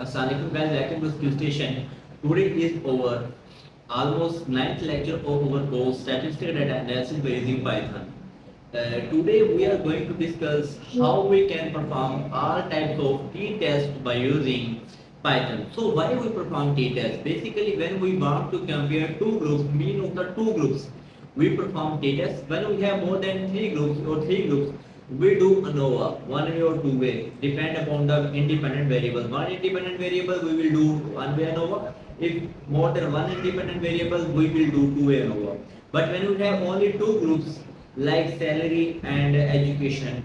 Assalamualaikum guys, welcome to Skill Station. Today is our almost ninth lecture of our course Statistical Data Analysis by using Python. Today we are going to discuss how we can perform all types of t-tests by using Python. So why we perform t-tests? Basically when we want to compare two groups, mean of the two groups, we perform t-tests. When we have more than three groups, we do ANOVA, one way or two way, depend upon the independent variable. One independent variable we will do one way ANOVA. If more than one independent variable, we will do two way ANOVA. But when you have only two groups like salary and education,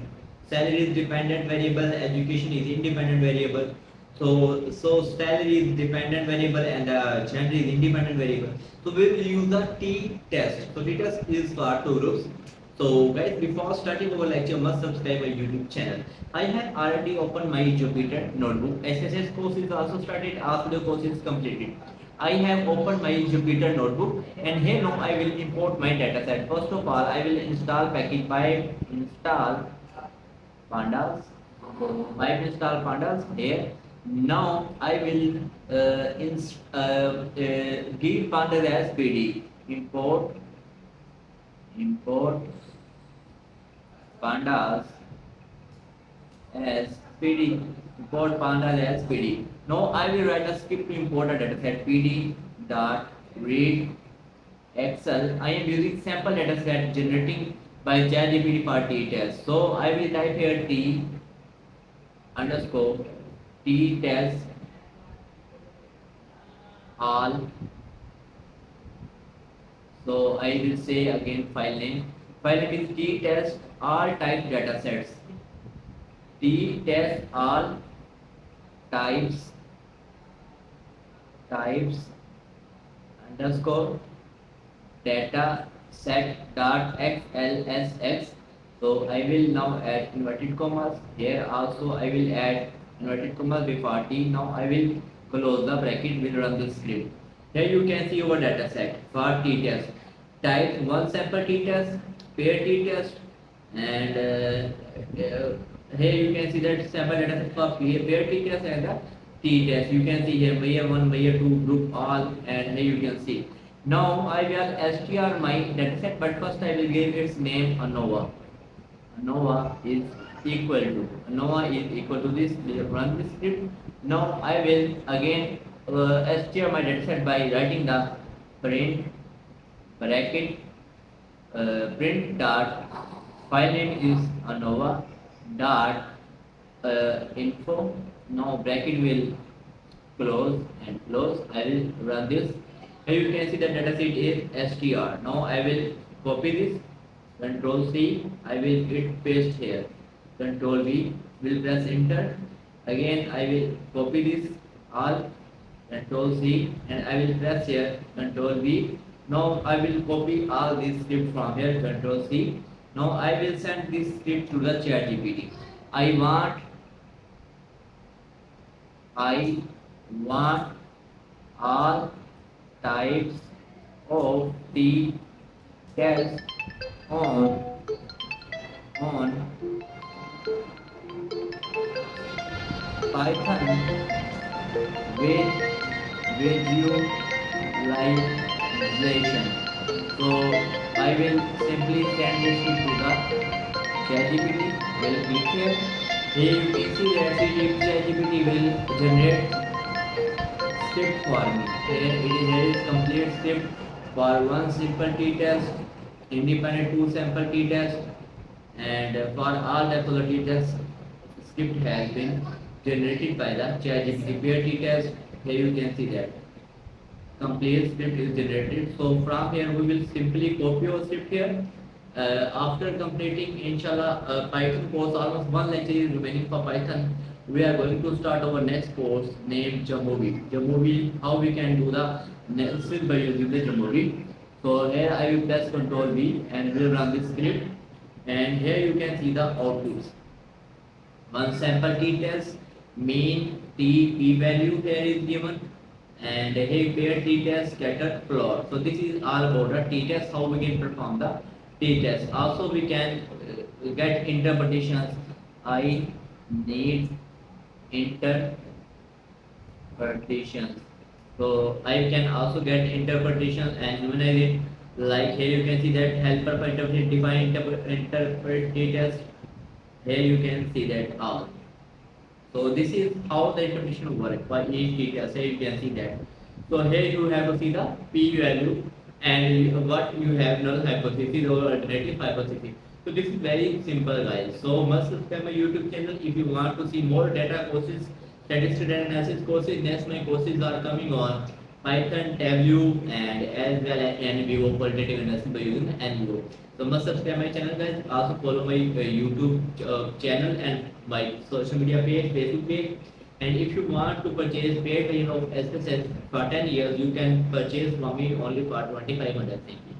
salary is dependent variable, education is independent variable. So salary is dependent variable and gender is independent variable. So we will use the t-test. So t-test is for two groups. So guys, before starting our lecture, must subscribe my YouTube channel. I have already opened my Jupyter notebook. SSS course is also started. After the course is completed, I have opened my Jupyter notebook, and here now I will import my dataset. First of all, I will install package pipe install pandas. Pipe install pandas here. Now I will give pandas as PD. Import pandas as PD. Import pandas as PD. Now I will write a script to import a dataset PD dot read Excel. I am using sample dataset generating by ChatGPT for t-test. So I will type here t underscore t-test all. So I will say again file name. File name is t-test all type datasets. T-test all types underscore data set dot xlsx. So I will now add inverted commas. Here also I will add inverted commas before t. Now I will close the bracket, will run the script. Here you can see our data set for t-test. Type one sample t-test, pair t-test, and here you can see that sample data set for pair t-test and the t-test. You can see here layer 1, layer 2, group all, and here you can see. Now I will str my dataset, but first I will give its name ANOVA. ANOVA is equal to this. We have run this script. Now I will again str my dataset by writing the print bracket print dot file name is ANOVA dot info. Now bracket will close and close. I will run this. Here you can see the dataset is str. Now I will copy this. Control C. I will hit paste here. Control V. Will press enter. Again I will copy this all. Control C and I will press here. Control V. Now I will copy all this script from here. Control C. Now I will send this script to the ChatGPT. I want all types of t-test on Python with visualization. So I will simply send this to the ChatGPT. Will click here. Here you can see that ChatGPT will generate script for me. Here is complete script for one simple t-test, independent two sample t-test, and for all types of the t-test, script has been generated by the ChatGPT. Pair t-test, here you can see that complete script is generated. So from here we will simply copy our script here. After completing inshallah Python course, almost one lecture is remaining for Python. We are going to start our next course named Jamovi, how we can do the analysis by using the Jamovi. So here I will press Ctrl V and will run this script, and here you can see the outputs. One sample t-test, mean p value here is given, and here pair t-test scatter plot. So this is all about the t-test, how we can perform the t-test. Also we can get interpretations. I need interpretations. So I can also get interpretation and humanize it. Like here you can see that helper for interpret define interpreters. Here you can see that all. So this is how the interpretation works for each data. So you can see that. So here you have to see the p value and what you have null hypothesis or alternative hypothesis. So this is very simple, guys. So must subscribe my YouTube channel if you want to see more data courses, statistical analysis courses. Next my courses are coming on Python, Tableau, and as well as NVO qualitative analysis by using NVO. So must subscribe my channel, guys. Also follow my YouTube channel and my social media page, Facebook page. And if you want to purchase paid version of SSS for 10 years, you can purchase from me only for 2500. Thank you.